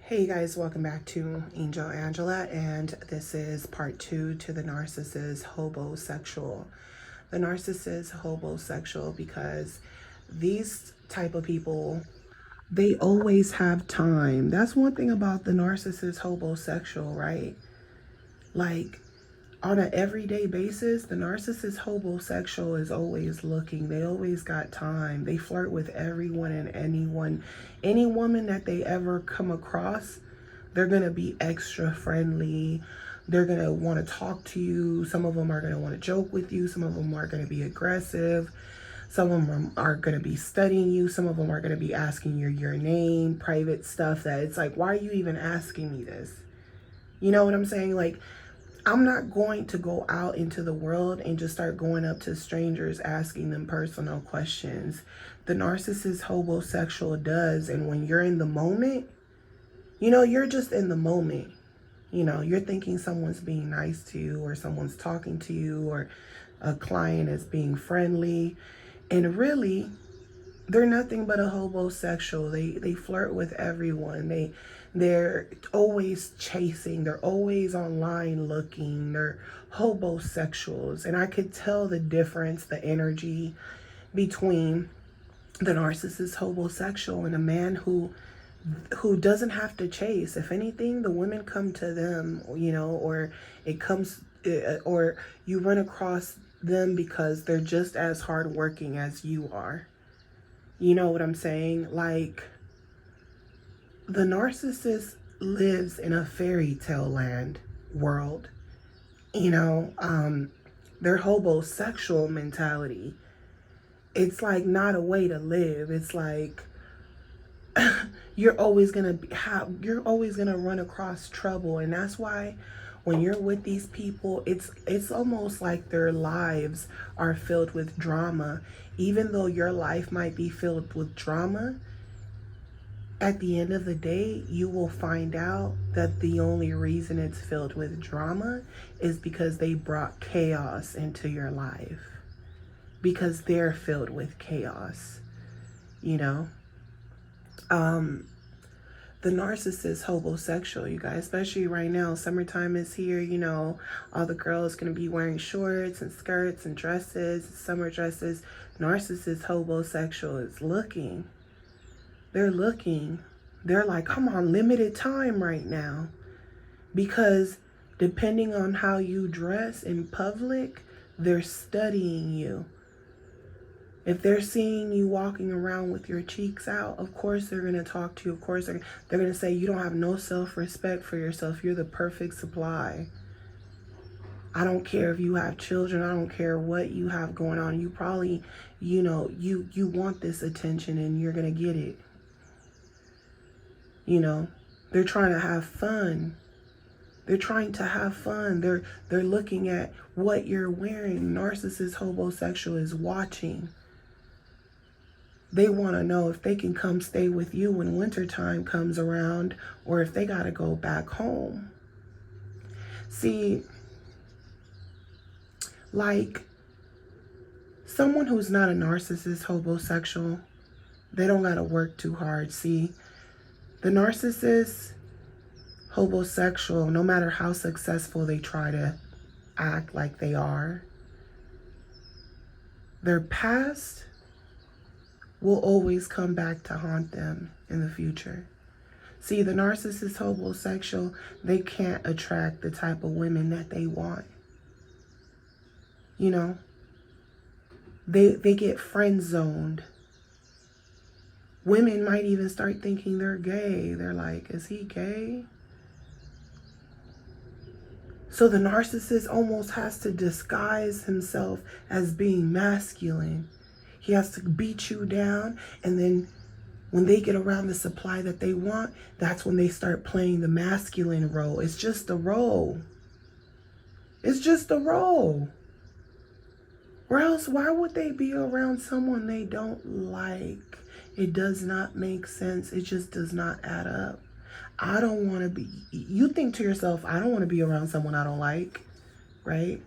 Hey guys, welcome back to Angel Angela, and this is part 2 to the narcissist hobosexual. The narcissist hobosexual, because these type of people, they always have time. That's one thing about the narcissist hobosexual, right? Like, on an everyday basis, the narcissist hobosexual is always looking. They always got time. They flirt with everyone and anyone. Any woman that they ever come across, they're going to be extra friendly. They're going to want to talk to you. Some of them are going to want to joke with you. Some of them are going to be aggressive. Some of them are going to be studying you. Some of them are going to be asking your name, private stuff that it's like, why are you even asking me this? You know what I'm saying? Like, I'm not going to go out into the world and just start going up to strangers asking them personal questions. The narcissist hobosexual does, and when you're in the moment, you're just in the moment. You're thinking someone's being nice to you, or someone's talking to you, or a client is being friendly, and really, they're nothing but a hobosexual. They flirt with everyone. They're always chasing. They're always online looking. They're hobosexuals. And I could tell the difference, the energy between the narcissist hobosexual and a man who doesn't have to chase. If anything, the women come to them, or it comes, or you run across them because they're just as hardworking as you are. You know what I'm saying? Like, the narcissist lives in a fairy tale land world. Their hobosexual mentality, it's like not a way to live. It's like you're always gonna run across trouble, and that's why when you're with these people, it's almost like their lives are filled with drama. Even though your life might be filled with drama, at the end of the day, you will find out that the only reason it's filled with drama is because they brought chaos into your life. Because they're filled with chaos, you know? The narcissist hobosexual, you guys, especially right now, summertime is here, all the girls gonna be wearing shorts and skirts and dresses, summer dresses. Narcissist hobosexual is looking. They're looking. They're like, I'm on limited time right now. Because depending on how you dress in public, they're studying you. If they're seeing you walking around with your cheeks out, of course they're going to talk to you. Of course they're going to say, you don't have no self-respect for yourself. You're the perfect supply. I don't care if you have children. I don't care what you have going on. You probably, you want this attention and you're going to get it. They're trying to have fun. They're trying to have fun. They're looking at what you're wearing. Narcissist hobosexual is watching. They want to know if they can come stay with you when wintertime comes around, or if they got to go back home. See, like, someone who's not a narcissist hobosexual, they don't got to work too hard. See, the narcissist hobosexual, no matter how successful they try to act like they are, their past will always come back to haunt them in the future. See, the narcissist hobosexual, they can't attract the type of women that they want. They get friend zoned. Women might even start thinking they're gay. They're like, is he gay? So the narcissist almost has to disguise himself as being masculine. He has to beat you down, and then when they get around the supply that they want, that's when they start playing the masculine role. It's just a role. It's just a role. Or else, why would they be around someone they don't like? It does not make sense. It just does not add up. I don't want to be, you think to yourself, I don't want to be around someone I don't like, right?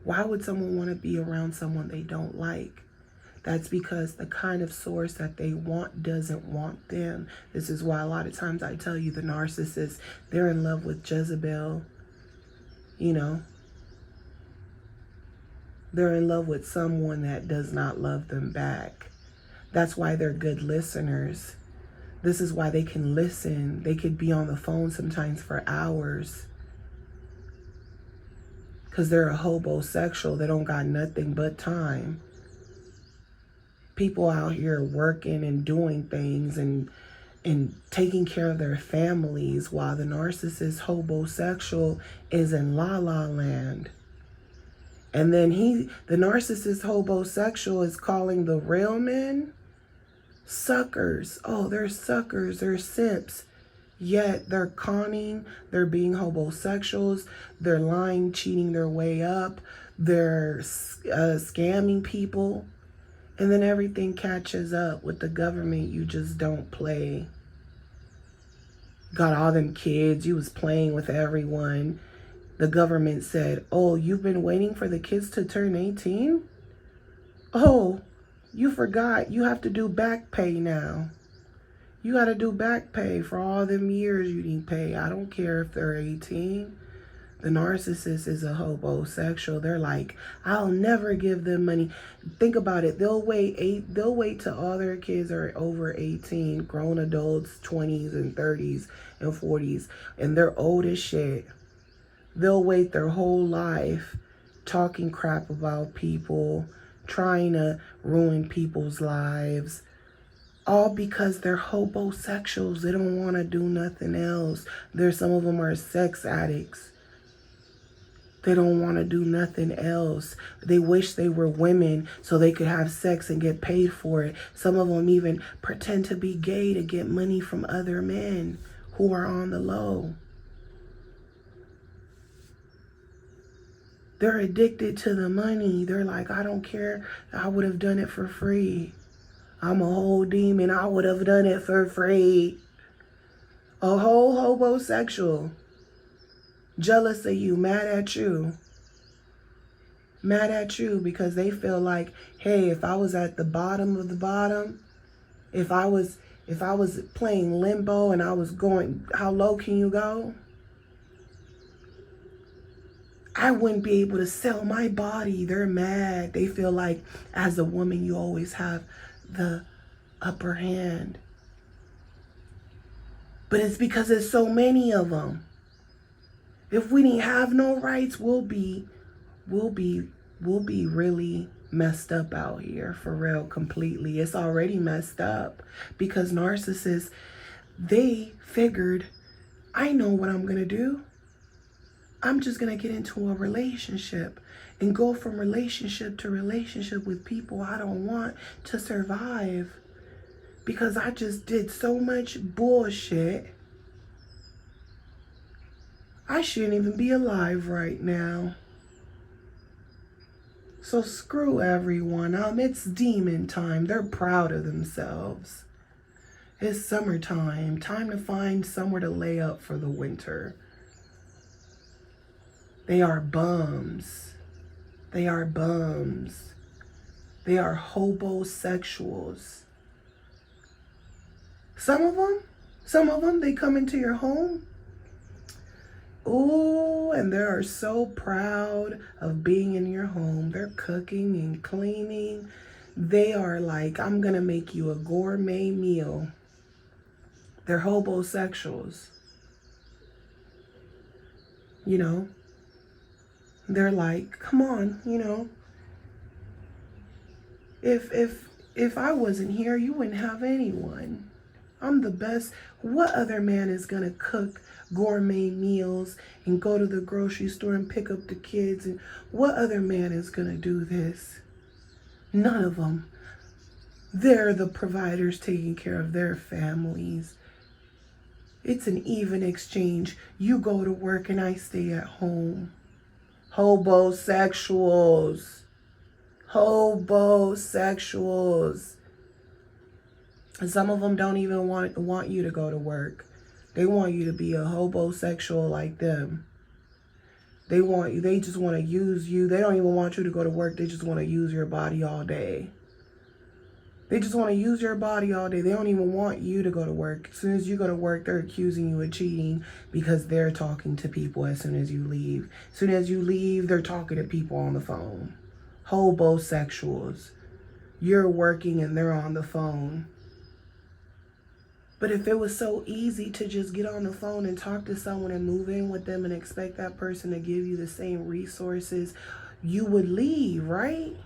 Why would someone want to be around someone they don't like? That's because the kind of source that they want doesn't want them. This is why a lot of times I tell you the narcissists, they're in love with Jezebel. You know, they're in love with someone that does not love them back. That's why they're good listeners. This is why they can listen. They could be on the phone sometimes for hours. Because they're a hobosexual. They don't got nothing but time. People out here working and doing things and taking care of their families, while the narcissist hobosexual is in la la land. And then the narcissist hobosexual is calling the real men suckers. Oh, they're suckers, they're simps. Yet they're conning, they're being hobosexuals, they're lying, cheating their way up, they're scamming people. And then everything catches up with the government. You just don't play. Got all them kids, you was playing with everyone. The government said, oh, you've been waiting for the kids to turn 18? Oh, you forgot, you have to do back pay now. You got to do back pay for all them years you didn't pay. I don't care if they're 18. The narcissist is a hobosexual. They're like, I'll never give them money. Think about it. They'll wait till all their kids are over 18, grown adults, 20s and 30s and 40s, and they're old as shit. They'll wait their whole life talking crap about people, trying to ruin people's lives, all because they're hobosexuals. They don't want to do nothing else. Some of them are sex addicts. They don't want to do nothing else. They wish they were women so they could have sex and get paid for it. Some of them even pretend to be gay to get money from other men who are on the low. They're addicted to the money. They're like, I don't care. I would have done it for free. I'm a whole demon. I would have done it for free. A whole hobosexual. Jealous of you, mad at you. Mad at you because they feel like, hey, if I was at the bottom of the bottom, if I was playing limbo and I was going, how low can you go? I wouldn't be able to sell my body. They're mad. They feel like as a woman, you always have the upper hand. But it's because there's so many of them. If we didn't have no rights, we'll be really messed up out here, for real, completely. It's already messed up because narcissists, they figured, I know what I'm gonna do. I'm just gonna get into a relationship and go from relationship to relationship with people I don't want to survive because I just did so much bullshit. I shouldn't even be alive right now. So screw everyone. It's demon time. They're proud of themselves. It's summertime. Time to find somewhere to lay up for the winter. They are bums. They are bums. They are hobosexuals. Some of them, they come into your home. Oh, and they are so proud of being in your home. They're cooking and cleaning. They are like, I'm going to make you a gourmet meal. They're hobosexuals. You know, they're like, come on, you know, if I wasn't here, you wouldn't have anyone. I'm the best. What other man is going to cook gourmet meals and go to the grocery store and pick up the kids? And what other man is going to do this? None of them. They're the providers taking care of their families. It's an even exchange. You go to work and I stay at home. Hobosexuals. Hobosexuals. And some of them don't even want you to go to work. They want you to be a hobosexual like them. They just want to use you. They don't even want you to go to work. They just want to use your body all day. They just want to use your body all day. They don't even want you to go to work. As soon as you go to work, they're accusing you of cheating because they're talking to people as soon as you leave. As soon as you leave, they're talking to people on the phone. Hobosexuals. You're working and they're on the phone. But if it was so easy to just get on the phone and talk to someone and move in with them and expect that person to give you the same resources, you would leave, right?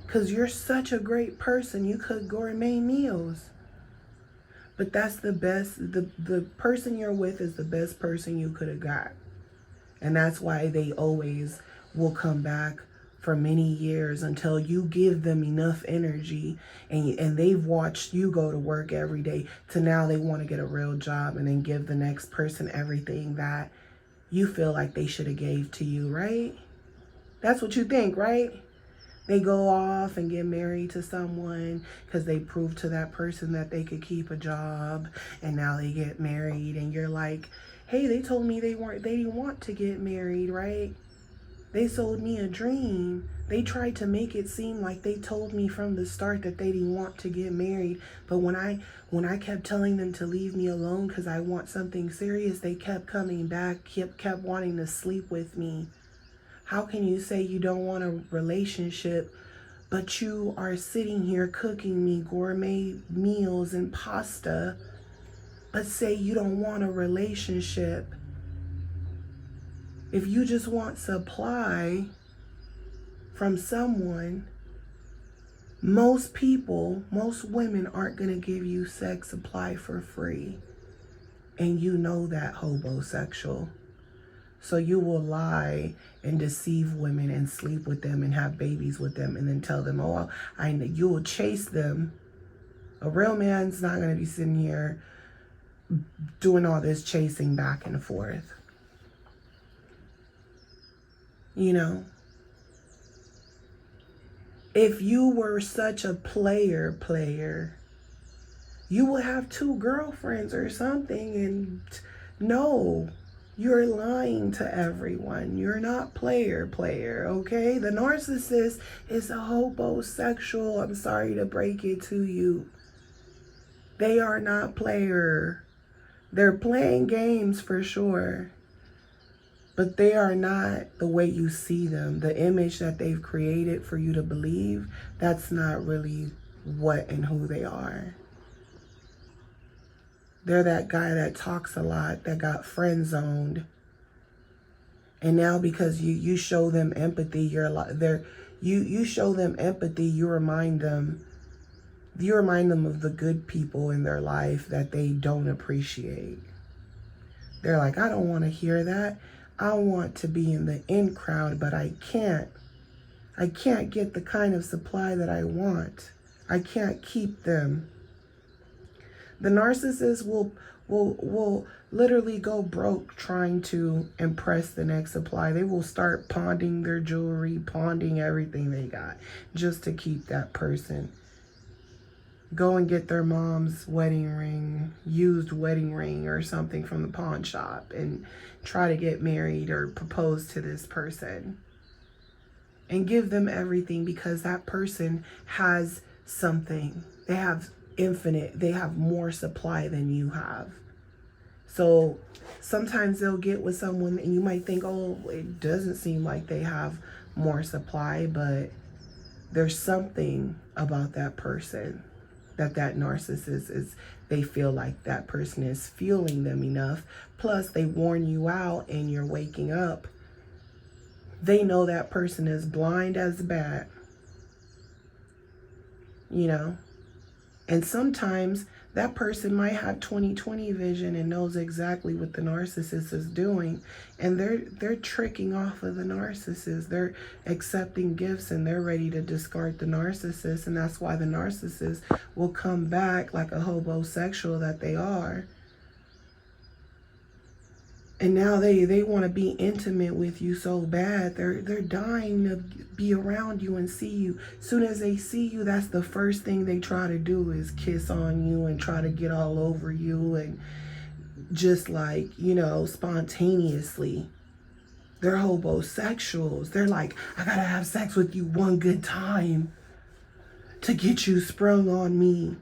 Because you're such a great person. You cook gourmet meals. But that's the best. The person you're with is the best person you could have got. And that's why they always will come back for many years until you give them enough energy and they've watched you go to work every day to now they want to get a real job and then give the next person everything that you feel like they should have gave to you, right? That's what you think, right? They go off and get married to someone because they proved to that person that they could keep a job, and now they get married and you're like, hey, they told me they didn't want to get married, right? They sold me a dream. They tried to make it seem like they told me from the start that they didn't want to get married. But when I kept telling them to leave me alone because I want something serious, they kept coming back, kept wanting to sleep with me. How can you say you don't want a relationship, but you are sitting here cooking me gourmet meals and pasta, but say you don't want a relationship? If you just want supply from someone, most women aren't going to give you sex supply for free. And you know that, hobosexual. So you will lie and deceive women and sleep with them and have babies with them and then tell them, oh, you will chase them. A real man's not going to be sitting here doing all this chasing back and forth. You know, if you were such a player, you would have 2 girlfriends or something. And no, you're lying to everyone. You're not player, okay? The narcissist is a hobosexual. I'm sorry to break it to you. They are not player. They're playing games for sure. But they are not the way you see them. The image that they've created for you to believe, that's not really what and who they are. They're that guy that talks a lot, that got friend zoned. And now because you show them empathy, you show them empathy, you remind them of the good people in their life that they don't appreciate. They're like, I don't want to hear that. I want to be in the in crowd, but I can't. I can't get the kind of supply that I want. I can't keep them. The narcissist will literally go broke trying to impress the next supply. They will start pawning their jewelry, pawning everything they got just to keep that person. Go and get their mom's wedding ring, used wedding ring or something from the pawn shop, and try to get married or propose to this person. And give them everything because that person has something. They have they have more supply than you have. So sometimes they'll get with someone and you might think, oh, it doesn't seem like they have more supply, but there's something about that person that narcissist is, they feel like that person is fueling them enough. Plus they warn you out and you're waking up. They know that person is blind as a bat, you know? And sometimes that person might have 20/20 vision and knows exactly what the narcissist is doing. And they're tricking off of the narcissist. They're accepting gifts and they're ready to discard the narcissist. And that's why the narcissist will come back like a hobosexual that they are. And now they want to be intimate with you so bad. They're dying to be around you and see you. As soon as they see you, that's the first thing they try to do is kiss on you and try to get all over you and just like, you know, spontaneously. They're hobosexuals. They're like, I gotta have sex with you one good time. to get you sprung on me.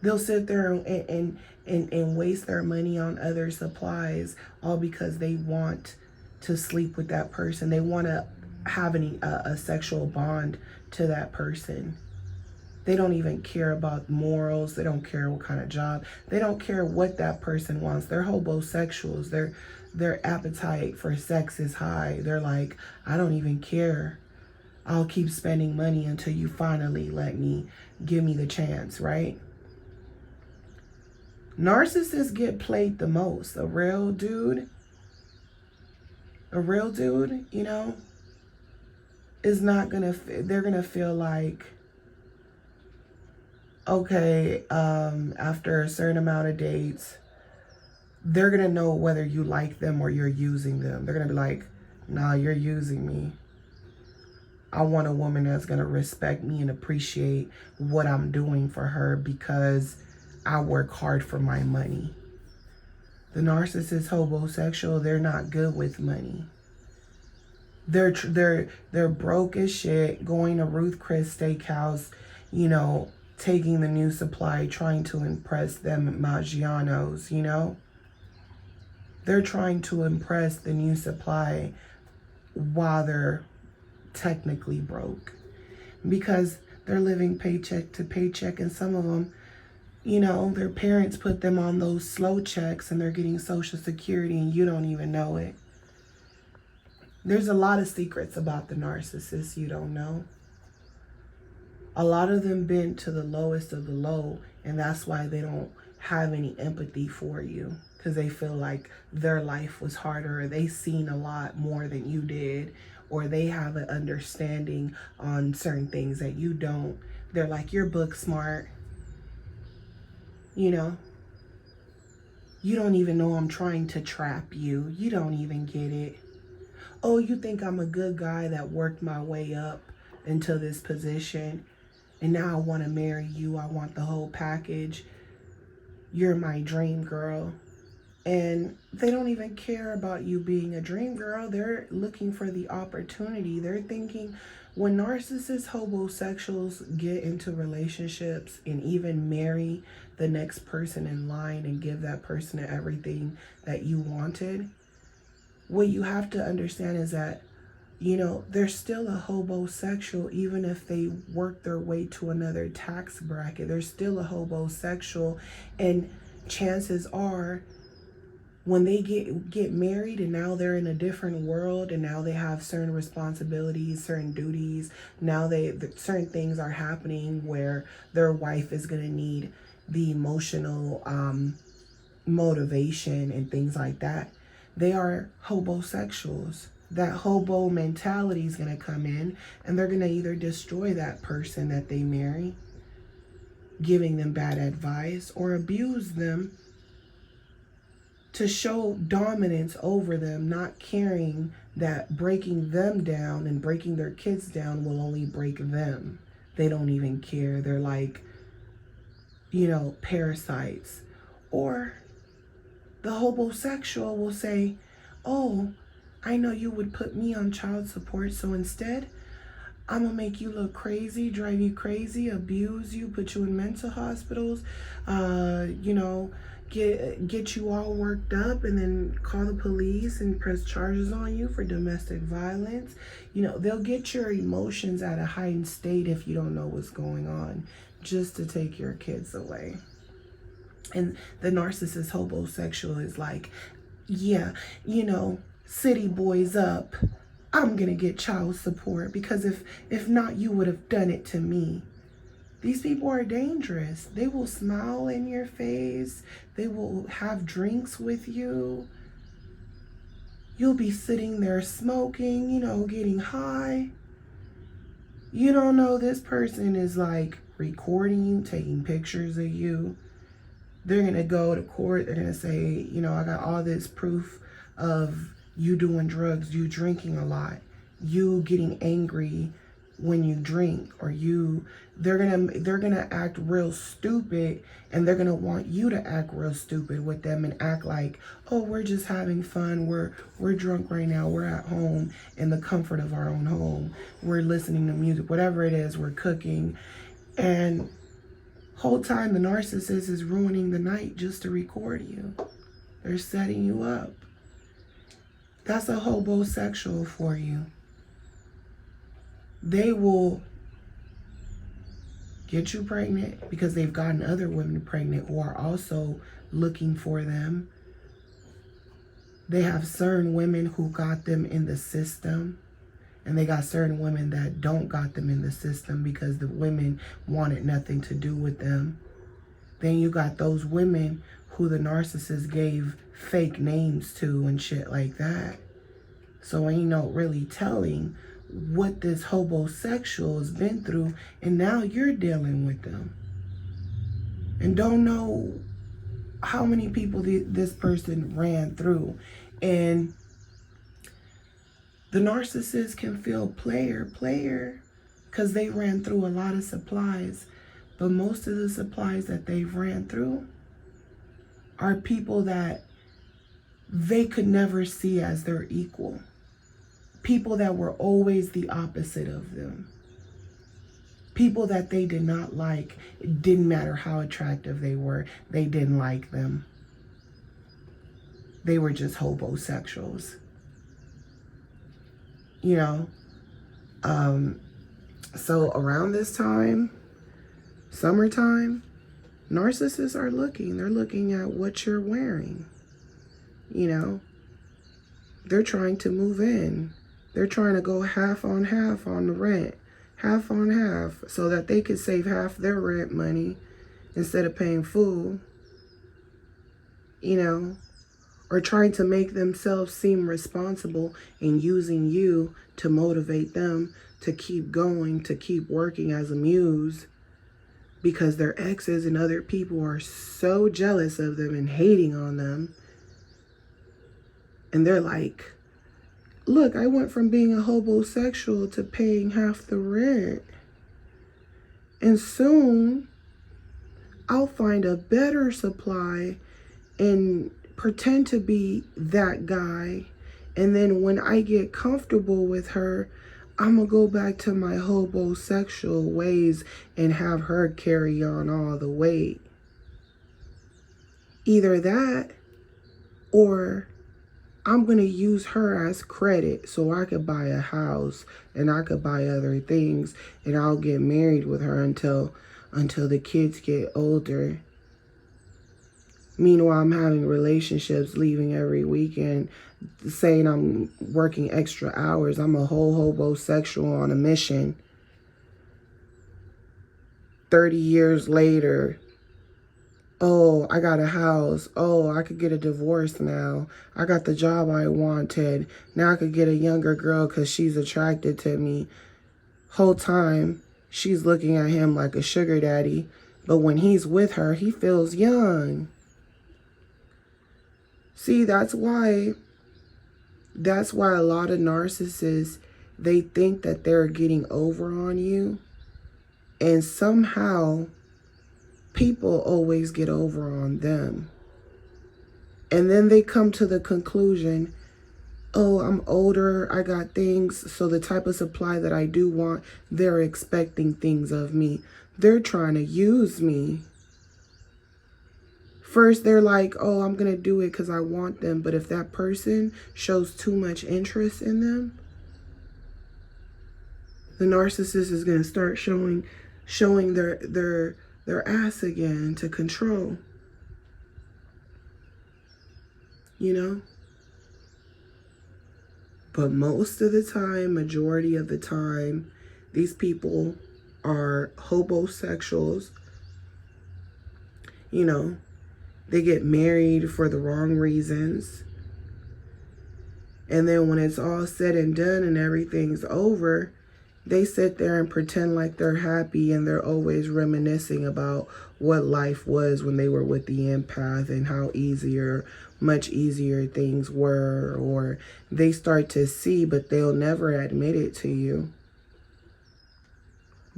They'll sit there and waste their money on other supplies, all because they want to sleep with that person. They want to have a sexual bond to that person. They don't even care about morals. They don't care what kind of job. They don't care what that person wants. They're homosexuals. Their appetite for sex is high. They're like, I don't even care. I'll keep spending money until you finally give me the chance, right? Narcissists get played the most. A real dude, you know, is not gonna, they're gonna feel like, okay, after a certain amount of dates, they're gonna know whether you like them or you're using them. They're gonna be like, nah, you're using me. I want a woman that's gonna respect me and appreciate what I'm doing for her because I work hard for my money. The narcissist homosexual, they're not good with money. They're broke as shit, going to Ruth Chris Steakhouse, you know, taking the new supply, trying to impress them Maggianos, you know. They're trying to impress the new supply while they're technically broke, because they're living paycheck to paycheck, and some of them, you know, their parents put them on those slow checks and they're getting Social Security and you don't even know it. There's a lot of secrets about the narcissist you don't know. A lot of them been to the lowest of the low, and that's why they don't have any empathy for you, because they feel like their life was harder, or they seen a lot more than you did, or they have an understanding on certain things that you don't. They're like, you're book smart. You know, you don't even know I'm trying to trap you. You don't even get it. Oh, you think I'm a good guy that worked my way up into this position, and now I want to marry you. I want the whole package. You're my dream girl. And they don't even care about you being a dream girl. They're looking for the opportunity. They're thinking, when narcissist homosexuals get into relationships and even marry the next person in line and give that person everything that you wanted, what you have to understand is that, you know, they're still a homosexual. Even if they work their way to another tax bracket, they're still a homosexual. And chances are, when they get married and now they're in a different world, and now they have certain responsibilities, certain duties, now certain things are happening where their wife is going to need the emotional motivation and things like that. They are homosexuals. That hobo mentality is going to come in, and they're going to either destroy that person that they marry, giving them bad advice, or abuse them to show dominance over them, not caring that breaking them down and breaking their kids down will only break them. They don't even care. They're like, you know, parasites. Or the homosexual will say, oh, I know you would put me on child support, so instead, I'm gonna make you look crazy, drive you crazy, abuse you, put you in mental hospitals, you know, get you all worked up, and then call the police and press charges on you for domestic violence. You know, they'll get your emotions at a heightened state if you don't know what's going on, just to take your kids away. And the narcissist homosexual is like, yeah, you know, city boys up, I'm gonna get child support, because if not, you would have done it to me. These people are dangerous. They will smile in your face. They will have drinks with you. You'll be sitting there smoking, you know, getting high. You don't know this person is like recording you, taking pictures of you. They're gonna go to court. They're gonna say, you know, I got all this proof of you doing drugs, you drinking a lot, you getting angry when you drink, or they're gonna act real stupid, and they're gonna want you to act real stupid with them and act like, oh, we're just having fun, we're drunk right now, we're at home in the comfort of our own home, we're listening to music, whatever it is, we're cooking. And whole time the narcissist is ruining the night just to record you. They're setting you up. That's a homosexual for you. They will get you pregnant because they've gotten other women pregnant who are also looking for them. They have certain women who got them in the system, and they got certain women that don't got them in the system because the women wanted nothing to do with them. Then you got those women who the narcissist gave fake names to and shit like that. So ain't no really telling what this homosexual has been through, and now you're dealing with them. And don't know how many people this person ran through. And the narcissist can feel player, because they ran through a lot of supplies. But most of the supplies that they've ran through are people that they could never see as their equal. People that were always the opposite of them. People that they did not like. It didn't matter how attractive they were. They didn't like them. They were just homosexuals. You know? So around this time, summertime, narcissists are looking. They're looking at what you're wearing. You know? They're trying to move in. They're trying to go half on the rent, half on half, so that they could save half their rent money instead of paying full, you know, or trying to make themselves seem responsible and using you to motivate them to keep going, to keep working as a muse, because their exes and other people are so jealous of them and hating on them. And they're like, look, I went from being a homosexual to paying half the rent. And soon, I'll find a better supply and pretend to be that guy. And then when I get comfortable with her, I'm going to go back to my homosexual ways and have her carry on all the weight. Either that, or I'm going to use her as credit so I could buy a house and I could buy other things, and I'll get married with her until the kids get older. Meanwhile, I'm having relationships, leaving every weekend, saying I'm working extra hours. I'm a whole homosexual on a mission. 30 years later, oh, I got a house. Oh, I could get a divorce now. I got the job I wanted. Now I could get a younger girl because she's attracted to me. Whole time, she's looking at him like a sugar daddy. But when he's with her, he feels young. See, that's why a lot of narcissists, they think that they're getting over on you. And somehow, people always get over on them. And then they come to the conclusion, oh, I'm older, I got things, so the type of supply that I do want, they're expecting things of me. They're trying to use me. First, they're like, oh, I'm going to do it because I want them. But if that person shows too much interest in them, the narcissist is going to start showing their ass again to control. You know? But most of the time, majority of the time, these people are homosexuals. You know, they get married for the wrong reasons. And then when it's all said and done and everything's over, they sit there and pretend like they're happy, and they're always reminiscing about what life was when they were with the empath and how much easier things were. Or they start to see, but they'll never admit it to you.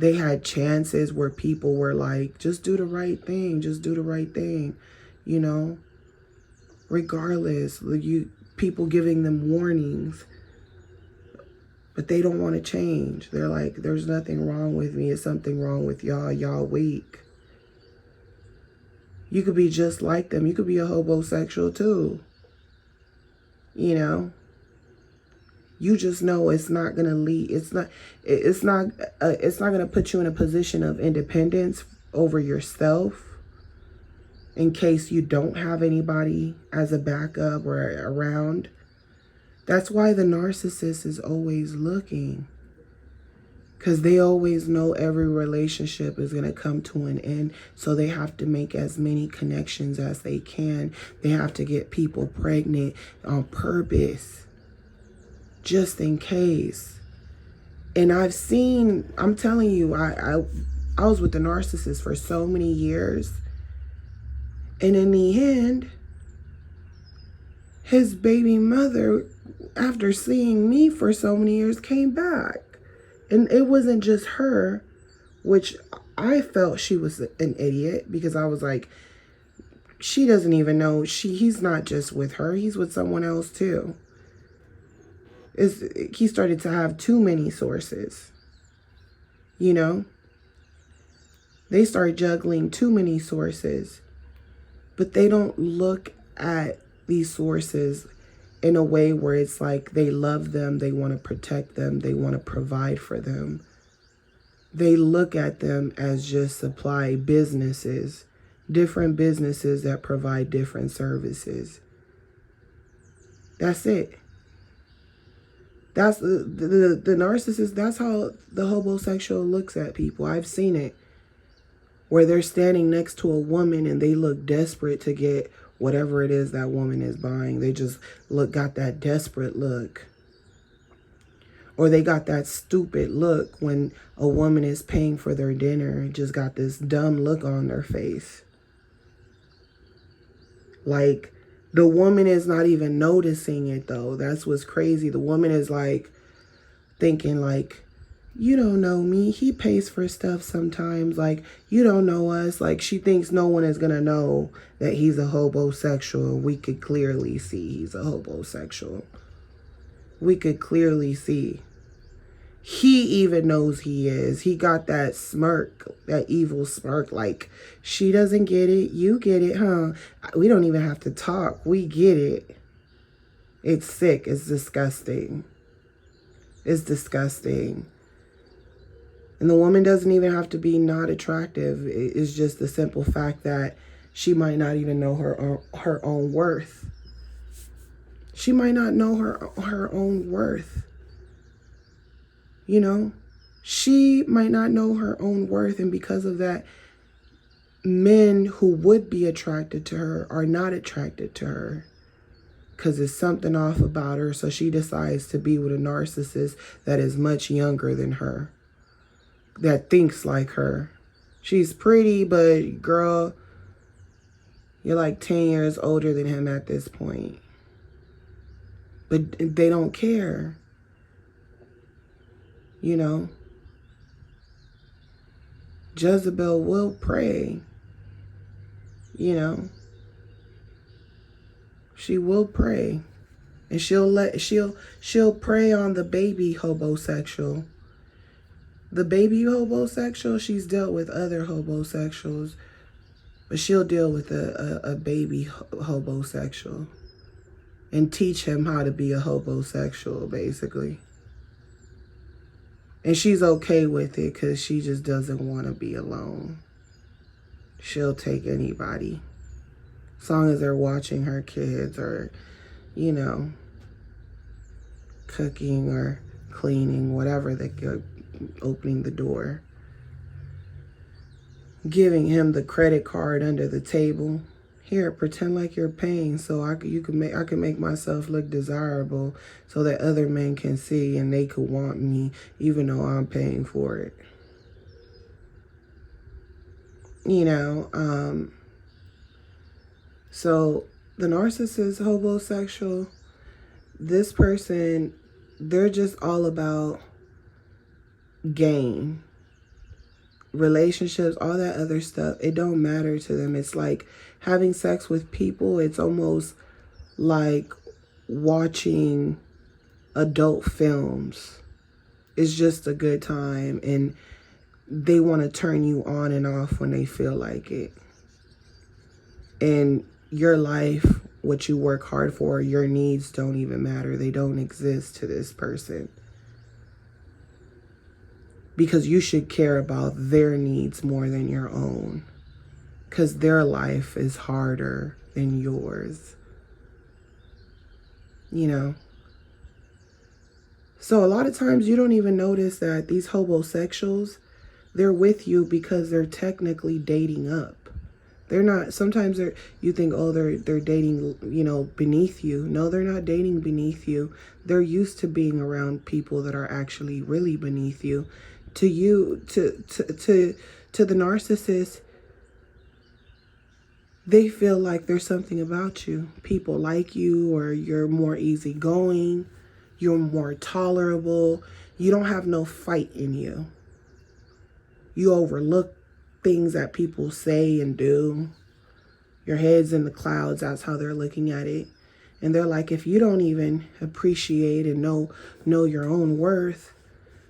they had chances where people were like, just do the right thing, just do the right thing, you know, regardless, people giving them warnings, but they don't want to change. They're like, there's nothing wrong with me. It's something wrong with y'all. Y'all weak. You could be just like them. You could be a homosexual too. You know, you just know it's not going to lead. It's not going to put you in a position of independence over yourself in case you don't have anybody as a backup or around. That's why the narcissist is always looking, because they always know every relationship is going to come to an end. So they have to make as many connections as they can. They have to get people pregnant on purpose, just in case. And I'm telling you, I was with the narcissist for so many years. And in the end, his baby mother, after seeing me for so many years, came back. And it wasn't just her, which I felt she was an idiot, because I was like, she doesn't even know. He's not just with her. He's with someone else too. He started to have too many sources. You know? They start juggling too many sources. But they don't look at these sources in a way where it's like they love them, they want to protect them, they want to provide for them. They look at them as just supply businesses, different businesses that provide different services. That's it. That's the narcissist. That's how the homosexual looks at people. I've seen it, where they're standing next to a woman and they look desperate to get whatever it is that woman is buying. They just got that desperate look. Or they got that stupid look when a woman is paying for their dinner. Just got this dumb look on their face. Like, the woman is not even noticing it though. That's what's crazy. The woman is like thinking like, you don't know me. He pays for stuff sometimes. Like, you don't know us. Like, she thinks no one is going to know that he's a homosexual. We could clearly see he's a homosexual. We could clearly see. He even knows he is. He got that smirk, that evil smirk. Like, she doesn't get it. You get it, huh? We don't even have to talk. We get it. It's sick. It's disgusting. It's disgusting. And the woman doesn't even have to be not attractive. It's just the simple fact that she might not even know her own worth. She might not know her own worth. You know, she might not know her own worth. And because of that, men who would be attracted to her are not attracted to her, because there's something off about her. So she decides to be with a narcissist that is much younger than her, that thinks like her. She's pretty, but girl, you're like 10 years older than him at this point. But they don't care. You know, Jezebel will pray. You know, she will pray, and she'll prey on the baby homosexual. The baby homosexual, she's dealt with other homosexuals, but she'll deal with a baby homosexual and teach him how to be a homosexual, basically. And she's okay with it because she just doesn't want to be alone. She'll take anybody, as long as they're watching her kids or, you know, cooking or cleaning, whatever they go, opening the door, giving him the credit card under the table. Here, pretend like you're paying so I can make myself look desirable so that other men can see and they could want me even though I'm paying for it. You know, so the narcissist, homosexual, this person, they're just all about gain. relationships, all that other stuff, it don't matter to them. It's like having sex with people. It's almost like watching adult films. It's just a good time, and they want to turn you on and off when they feel like it. And your life, what you work hard for, your needs don't even matter. They don't exist to this person. Because you should care about their needs more than your own. Because their life is harder than yours. You know? So a lot of times you don't even notice that these homosexuals, they're with you because they're technically dating up. They're not, sometimes you think, oh, they're dating, you know, beneath you. No, they're not dating beneath you. They're used to being around people that are actually really beneath you. To you, to the narcissist, they feel like there's something about you. People like you, or you're more easygoing, you're more tolerable. You don't have no fight in you. You overlook things that people say and do. Your head's in the clouds. That's how they're looking at it. And they're like, if you don't even appreciate and know your own worth,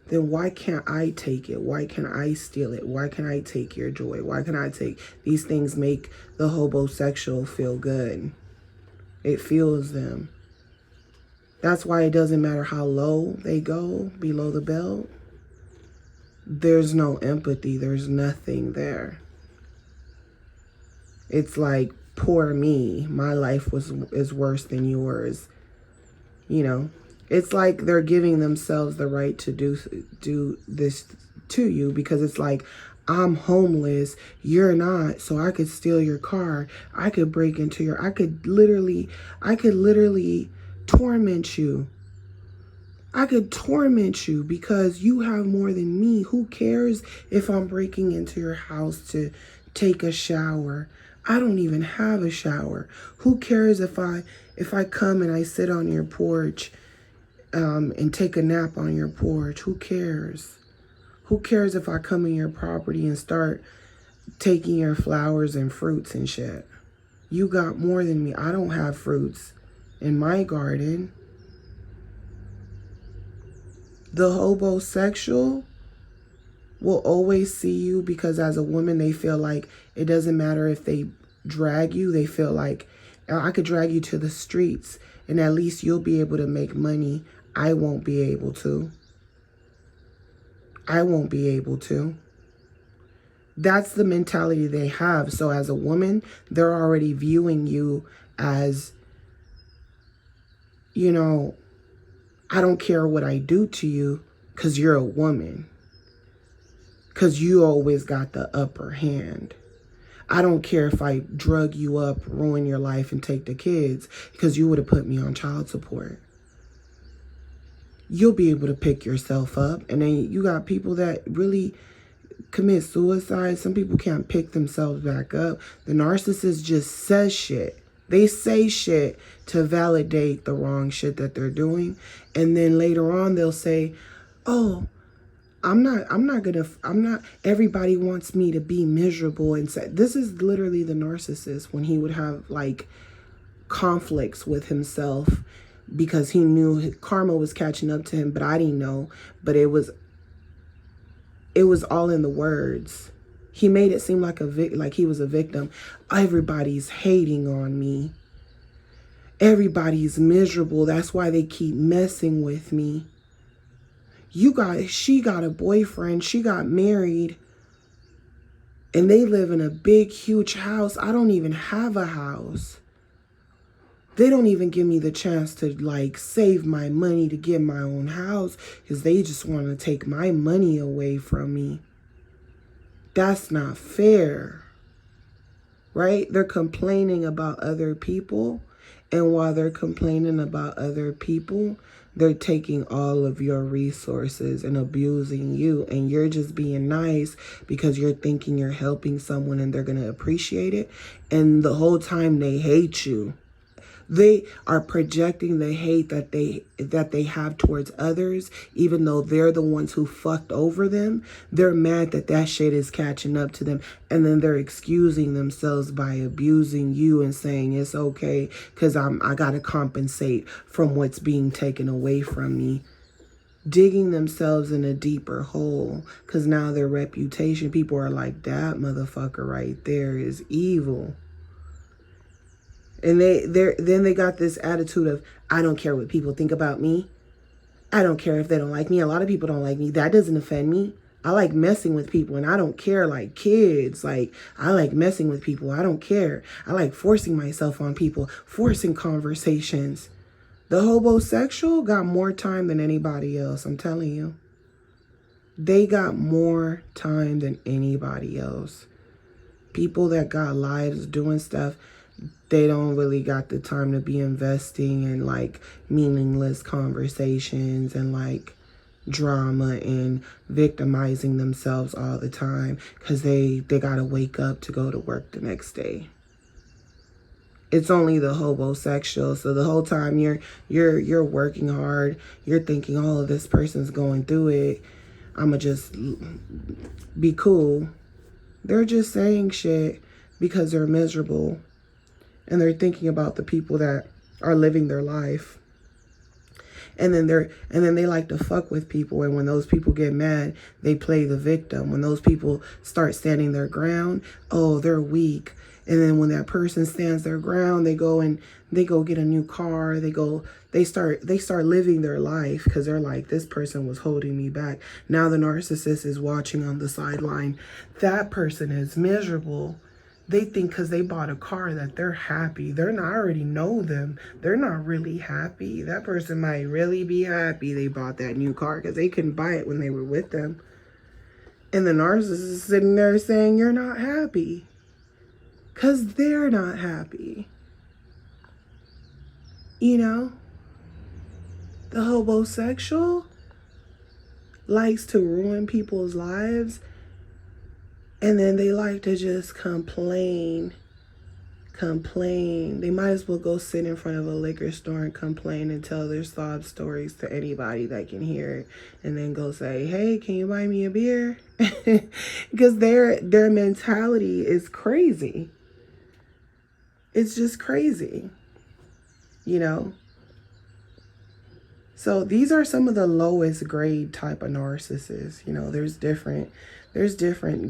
then why can't I take it? Why can't I steal it? Why can't I take your joy? Why can't I take these things? Make the homosexual feel good. It fuels them. That's why it doesn't matter how low they go below the belt. There's no empathy. There's nothing there. It's like, poor me. My life is worse than yours. You know, it's like they're giving themselves the right to do this to you, because it's like, I'm homeless, you're not, so I could steal your car. I could break into your, I could literally torment you. I could torment you because you have more than me. Who cares if I'm breaking into your house to take a shower? I don't even have a shower. Who cares if I come and I sit on your porch and take a nap on your porch? Who cares? Who cares if I come in your property and start taking your flowers and fruits and shit? You got more than me. I don't have fruits in my garden. The homosexual will always see you because as a woman, they feel like it doesn't matter if they drag you. They feel like, I could drag you to the streets and at least you'll be able to make money. I won't be able to. I won't be able to. That's the mentality they have. So as a woman, they're already viewing you as, you know, I don't care what I do to you because you're a woman. Because you always got the upper hand. I don't care if I drug you up, ruin your life, and take the kids because you would have put me on child support. You'll be able to pick yourself up. And then you got people that really commit suicide. Some people can't pick themselves back up. The narcissist just says shit. They say shit to validate the wrong shit that they're doing. And then later on, they'll say, oh, everybody wants me to be miserable. And say, this is literally the narcissist when he would have like conflicts with himself because he knew karma was catching up to him, but I didn't know. But it was all in the words. He made it seem like like he was a victim. Everybody's hating on me. Everybody's miserable. That's why they keep messing with me. She got a boyfriend. She got married. And they live in a big, huge house. I don't even have a house. They don't even give me the chance to like save my money to get my own house because they just want to take my money away from me. That's not fair, right? They're complaining about other people. And while they're complaining about other people, they're taking all of your resources and abusing you. And you're just being nice because you're thinking you're helping someone and they're going to appreciate it. And the whole time they hate you. They are projecting the hate that they have towards others, even though they're the ones who fucked over them. They're mad that that shit is catching up to them, and then they're excusing themselves by abusing you and saying it's okay because I gotta compensate from what's being taken away from me. Digging themselves in a deeper hole because now their reputation, people are like, that motherfucker right there is evil. And then they got this attitude of, I don't care what people think about me. I don't care if they don't like me. A lot of people don't like me. That doesn't offend me. I like messing with people and I don't care, like kids. Like, I like messing with people. I don't care. I like forcing myself on people, forcing conversations. The homosexual got more time than anybody else. I'm telling you. They got more time than anybody else. People that got lives doing stuff, they don't really got the time to be investing in like meaningless conversations and like drama and victimizing themselves all the time because they gotta wake up to go to work the next day. It's only the homosexual. So the whole time you're working hard, you're thinking, oh, this person's going through it, I'ma just be cool. They're just saying shit because they're miserable. And they're thinking about the people that are living their life. And then they like to fuck with people. And when those people get mad, they play the victim. When those people start standing their ground, oh, they're weak. And then when that person stands their ground, they go get a new car. They start living their life because they're like, this person was holding me back. Now the narcissist is watching on the sideline. That person is miserable. They think because they bought a car that they're happy. They're not, I already know them. They're not really happy. That person might really be happy they bought that new car because they couldn't buy it when they were with them. And the narcissist is sitting there saying, you're not happy. Because they're not happy. You know? The homosexual likes to ruin people's lives. And then they like to just complain. They might as well go sit in front of a liquor store and complain and tell their sob stories to anybody that can hear it. And then go say, hey, can you buy me a beer? Because their mentality is crazy. It's just crazy. You know? So these are some of the lowest grade type of narcissists. You know, there's different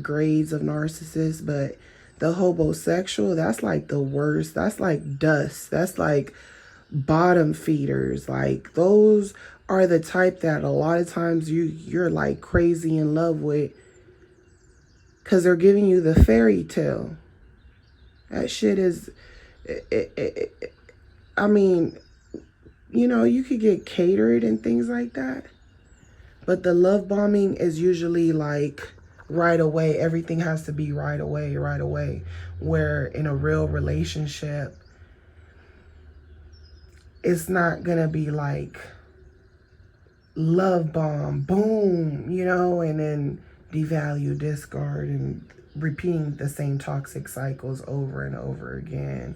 grades of narcissists, but the homosexual, that's like the worst. That's like dust. That's like bottom feeders. Like those are the type that a lot of times you're like crazy in love with because they're giving you the fairy tale. That shit is, I mean, you know, you could get catered and things like that. But the love bombing is usually like right away. Everything has to be right away. Where in a real relationship, it's not going to be like love bomb, boom, you know, and then devalue, discard, and repeating the same toxic cycles over and over again.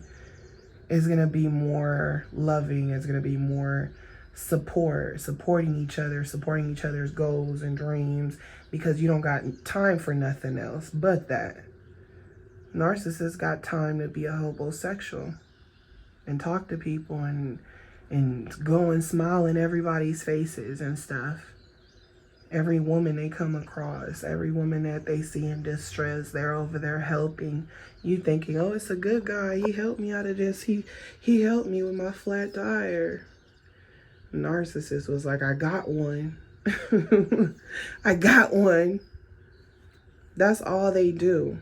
It's going to be more loving. It's going to be more supporting each other's goals and dreams, because you don't got time for nothing else but that. Narcissists got time to be a homosexual and talk to people and go and smile in everybody's faces and stuff. Every woman they come across, every woman that they see in distress, they're over there helping. You thinking, oh, it's a good guy. He helped me out of this. He helped me with my flat tire. Narcissist was like, I got one. I got one. That's all they do.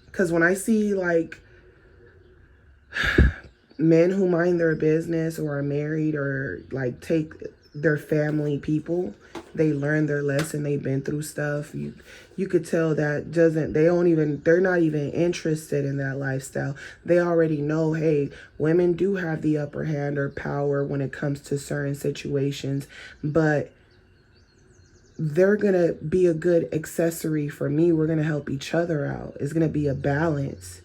Because when I see like men who mind their business or are married or like take their family people, they learn their lesson, they've been through stuff. You could tell that they're not even interested in that lifestyle. They already know, hey, women do have the upper hand or power when it comes to certain situations, but they're going to be a good accessory for me. We're going to help each other out. It's going to be a balance.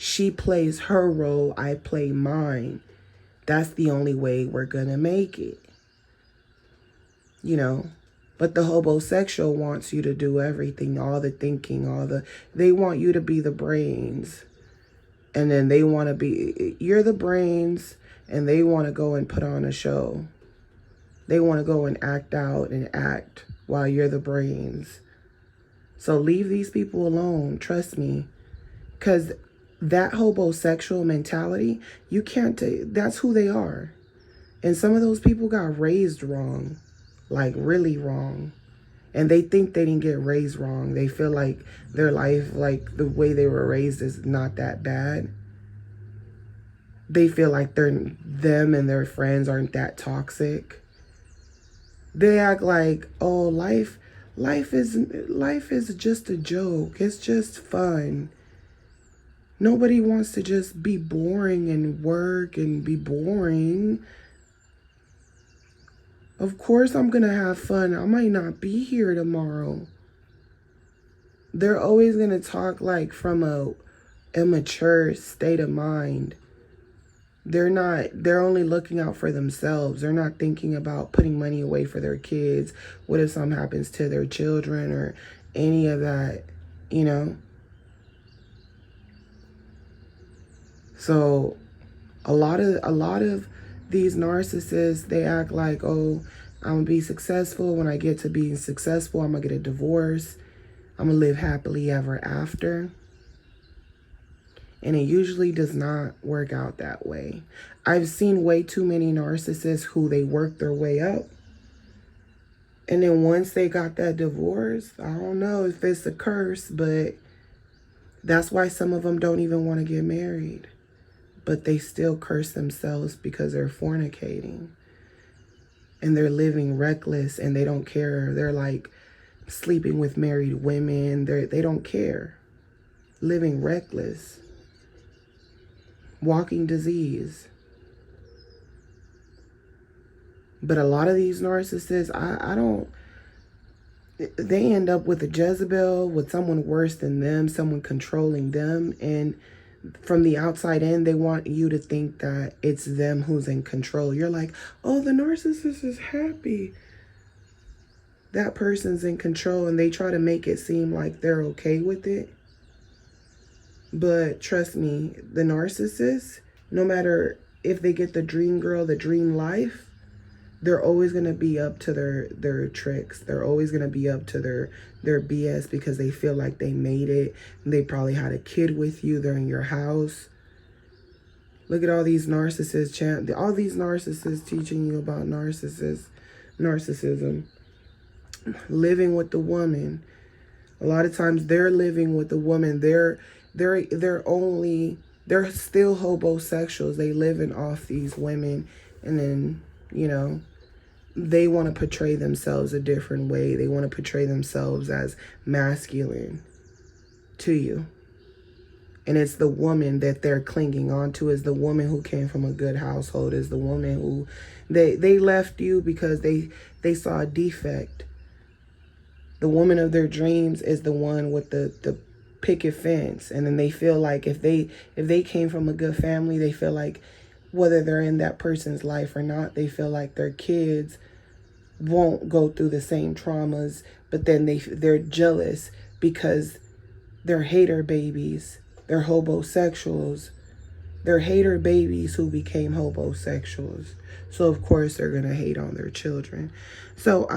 She plays her role, I play mine. That's the only way we're gonna make it. You know? But the homosexual wants you to do everything, all the thinking, they want you to be the brains. And then they want to be, you're the brains, and they want to go and put on a show. They want to go and act out and act while you're the brains. So leave these people alone, trust me. Because that homosexual mentality, you can't, that's who they are. And some of those people got raised wrong. Like really wrong. And they think they didn't get raised wrong. They feel like their life, like the way they were raised, is not that bad. They feel like them and their friends aren't that toxic. They act like, oh, life is just a joke. It's just fun. Nobody wants to just be boring and work and be boring. Of course I'm going to have fun. I might not be here tomorrow. They're always going to talk like from a immature state of mind. They're only looking out for themselves. They're not thinking about putting money away for their kids. What if something happens to their children or any of that, you know? So a lot of these narcissists, they act like, oh, I'm gonna be successful. When I get to being successful, I'm gonna get a divorce. I'm gonna live happily ever after. And it usually does not work out that way. I've seen way too many narcissists who they work their way up. And then once they got that divorce, I don't know if it's a curse, but that's why some of them don't even want to get married. But they still curse themselves because they're fornicating. And they're living reckless and they don't care. They're like sleeping with married women. They don't care. Living reckless. Walking disease. But a lot of these narcissists, they end up with a Jezebel, with someone worse than them, someone controlling them. And from the outside in, they want you to think that it's them who's in control. You're like, oh, the narcissist is happy. That person's in control, and they try to make it seem like they're okay with it. But trust me, the narcissist, no matter if they get the dream girl, the dream life, they're always going to be up to their tricks. They're always going to be up to their BS because they feel like they made it. They probably had a kid with you. They're in your house. Look at all these narcissists, all these narcissists teaching you about narcissism. Living with the woman. A lot of times they're living with the woman. They're still homosexuals. They living off these women, and then, you know, they want to portray themselves a different way. They want to portray themselves as masculine to you. And it's the woman that they're clinging on to, is the woman who came from a good household, is the woman who they left you because they saw a defect. The woman of their dreams is the one with the picket fence. And then they feel like if they came from a good family, they feel like whether they're in that person's life or not, they feel like their kids won't go through the same traumas. But then they're jealous because they're hater babies. They're homosexuals. They're hater babies who became homosexuals. So of course they're gonna hate on their children. So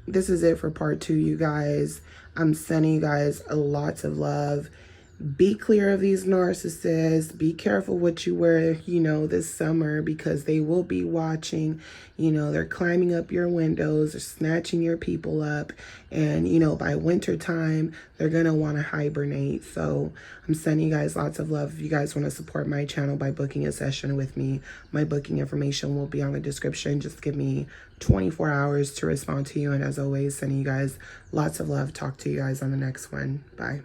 this is it for part 2, you guys. I'm sending you guys lots of love. Be clear of these narcissists. Be careful what you wear, you know, this summer, because they will be watching. You know, they're climbing up your windows, they're snatching your people up. And, you know, by winter time, they're going to want to hibernate. So I'm sending you guys lots of love. If you guys want to support my channel by booking a session with me, my booking information will be on the description. Just give me 24 hours to respond to you. And as always, sending you guys lots of love. Talk to you guys on the next one. Bye.